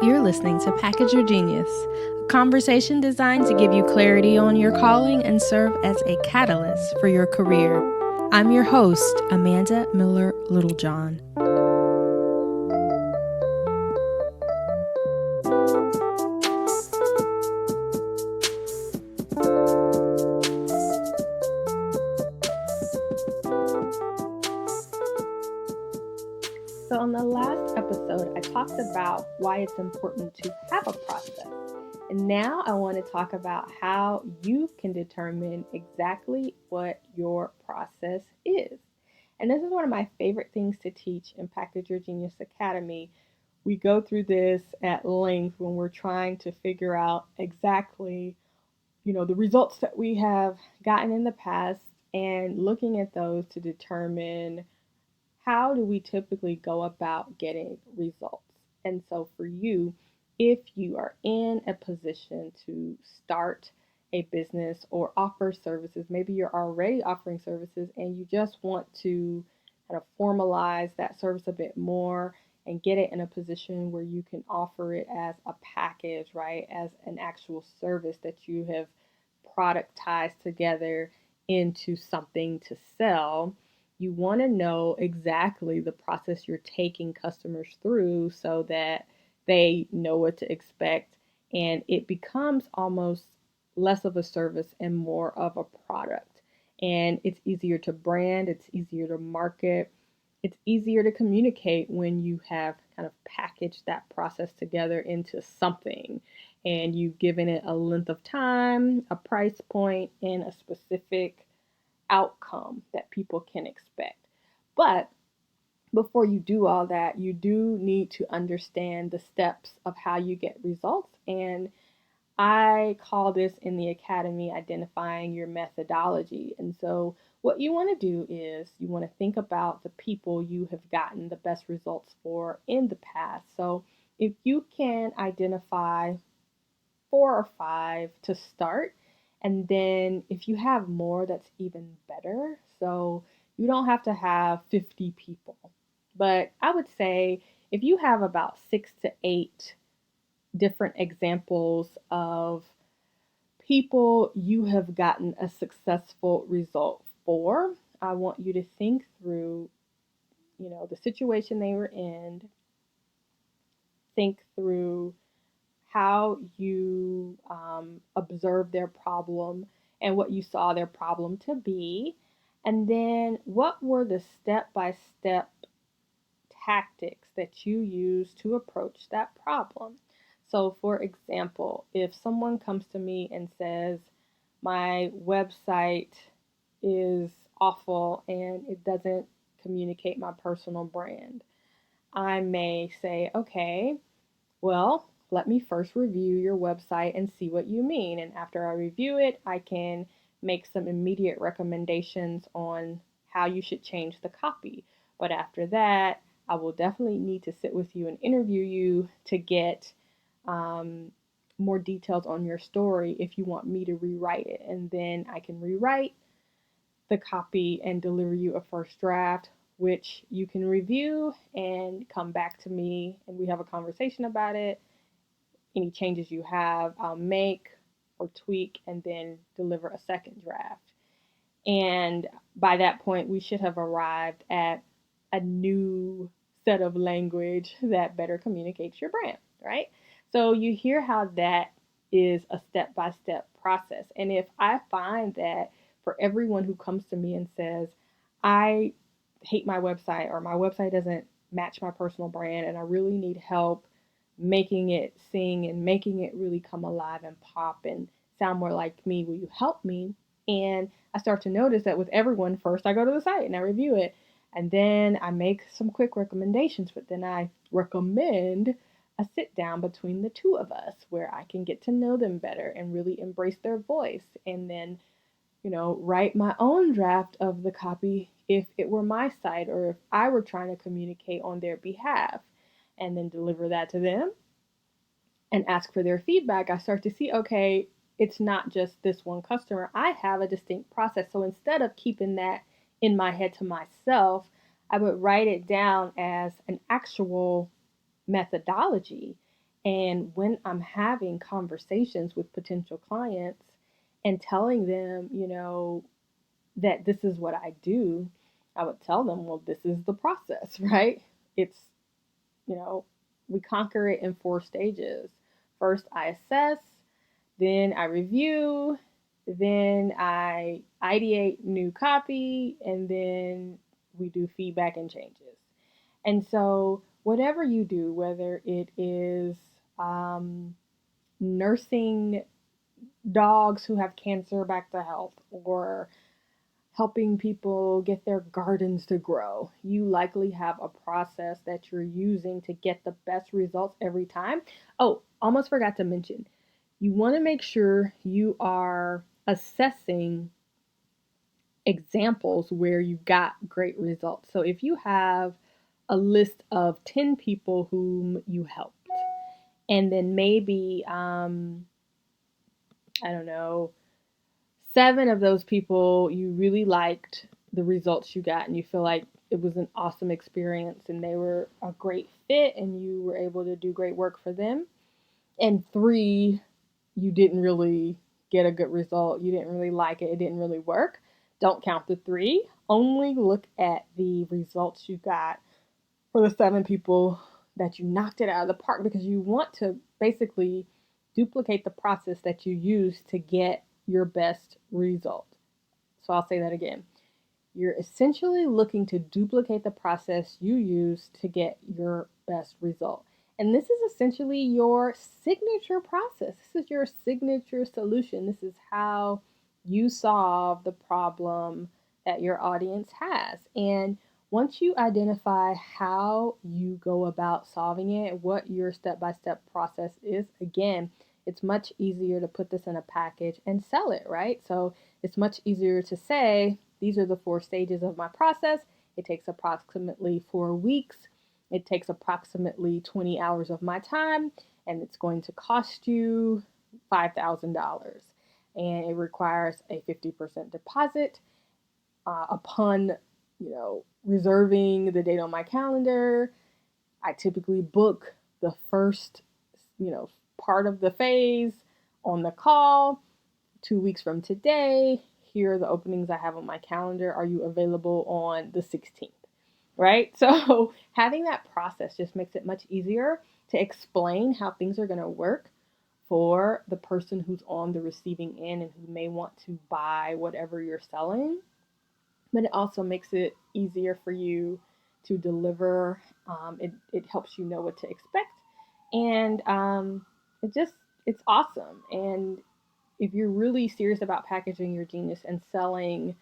You're listening to Package Your Genius, a conversation designed to give you clarity on your calling and serve as a catalyst for your career. I'm your host, Amanda Miller Littlejohn. So on the last episode, I talked about why it's important to have a process. And now I want to talk about how you can determine exactly what your process is. And this is one of my favorite things to teach in Package Your Genius Academy. We go through this at length when we're trying to figure out exactly, the results that we have gotten in the past and looking at those to determine how do we typically go about getting results? And so for you, if you are in a position to start a business or offer services, maybe you're already offering services and you just want to kind of formalize that service a bit more and get it in a position where you can offer it as a package, right? As an actual service that you have productized together into something to sell. You want to know exactly the process you're taking customers through so that they know what to expect and it becomes almost less of a service and more of a product. And it's easier to brand, it's easier to market, it's easier to communicate when you have kind of packaged that process together into something and you've given it a length of time, a price point, and a specific outcome that people can expect. But before you do all that, you do need to understand the steps of how you get results. And I call this in the academy identifying your methodology. And so what you want to do is you want to think about the people you have gotten the best results for in the past. So if you can identify 4 or 5 to start, and then if you have more, that's even better. So you don't have to have 50 people. But I would say if you have about 6 to 8 different examples of people you have gotten a successful result for, I want you to think through, the situation they were in, think through how you observed their problem and what you saw their problem to be, and then what were the step-by-step tactics that you use to approach that problem. So for example, if someone comes to me and says, my website is awful and it doesn't communicate my personal brand, I may say, okay, well, let me first review your website and see what you mean. And after I review it, I can make some immediate recommendations on how you should change the copy. But after that, I will definitely need to sit with you and interview you to get more details on your story if you want me to rewrite it. And then I can rewrite the copy and deliver you a first draft, which you can review and come back to me and we have a conversation about it. Any changes you have, I'll make or tweak and then deliver a second draft. And by that point, we should have arrived at a new set of language that better communicates your brand, right? So you hear how that is a step-by-step process. And if I find that for everyone who comes to me and says, I hate my website or my website doesn't match my personal brand and I really need help making it sing and making it really come alive and pop and sound more like me, will you help me? And I start to notice that with everyone, first I go to the site and I review it, and then I make some quick recommendations, but then I recommend a sit down between the two of us where I can get to know them better and really embrace their voice, and then, write my own draft of the copy if it were my site or if I were trying to communicate on their behalf, and then deliver that to them and ask for their feedback. I start to see, okay, it's not just this one customer. I have a distinct process. So instead of keeping that in my head to myself, I would write it down as an actual methodology And when I'm having conversations with potential clients and telling them, that this is what I do, I would tell them, well, this is the process, right? It's, you know, we conquer it in 4 stages. First, I assess, then I review, then I ideate new copy, and then we do feedback and changes. And so, whatever you do, whether it is nursing dogs who have cancer back to health, or helping people get their gardens to grow, you likely have a process that you're using to get the best results every time. Oh, almost forgot to mention, you want to make sure you are assessing examples where you got great results. So if you have a list of 10 people whom you helped, and then maybe, I don't know, 7 of those people you really liked the results you got and you feel like it was an awesome experience and they were a great fit and you were able to do great work for them, and 3 you didn't really get a good result, you didn't really like it, it didn't really work, don't count the 3. Only look at the results you got for the 7 people that you knocked it out of the park, because you want to basically duplicate the process that you use to get your best result. So I'll say that again. You're essentially looking to duplicate the process you use to get your best result. And this is essentially your signature process. This is your signature solution. This is how you solve the problem that your audience has. And once you identify how you go about solving it, what your step-by-step process is, again, it's much easier to put this in a package and sell it, right? So it's much easier to say, these are the 4 stages of my process. It takes approximately 4 weeks. It takes approximately 20 hours of my time, and it's going to cost you $5,000. And it requires a 50% deposit upon, reserving the date on my calendar. I typically book the first, part of the phase on the call. 2 weeks from today, here are the openings I have on my calendar. Are you available on the 16th? Right? So having that process just makes it much easier to explain how things are going to work for the person who's on the receiving end and who may want to buy whatever you're selling. But it also makes it easier for you to deliver. It helps you know what to expect. And it's awesome. And if you're really serious about packaging your genius and selling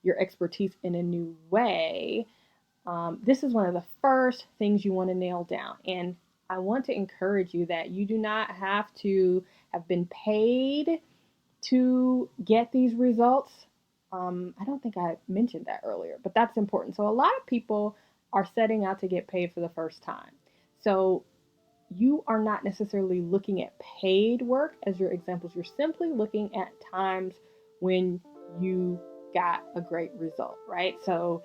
your expertise in a new way, this is one of the first things you want to nail down. And I want to encourage you that you do not have to have been paid to get these results. I don't think I mentioned that earlier, but that's important. So a lot of people are setting out to get paid for the first time. So you are not necessarily looking at paid work as your examples. You're simply looking at times when you got a great result, right? So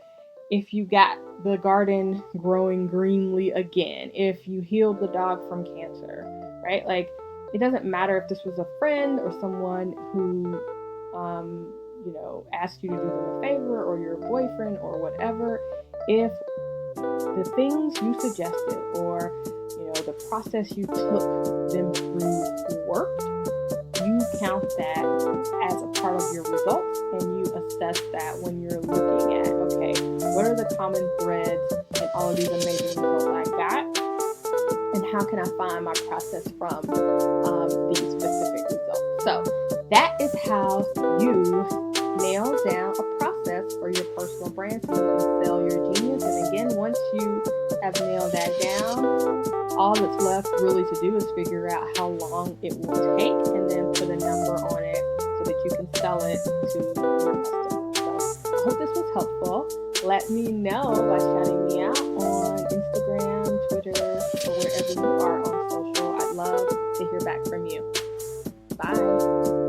if you got the garden growing greenly again, if you healed the dog from cancer, right? Like, it doesn't matter if this was a friend or someone who, asked you to do them a favor, or your boyfriend or whatever. If the things you suggested or the process you took them through worked, you count that as a part of your results, and you assess that when you're looking at, okay, what are the common threads in all of these amazing results I got, and how can I find my process from these specific results. So that is how you nail down a process for your personal brand so you can sell your genius. And again, once you have nailed that down, all that's left really to do is figure out how long it will take and then put a number on it so that you can sell it to your customers. So I hope this was helpful. Let me know by shouting me out on Instagram, Twitter, or wherever you are on social. I'd love to hear back from you. Bye.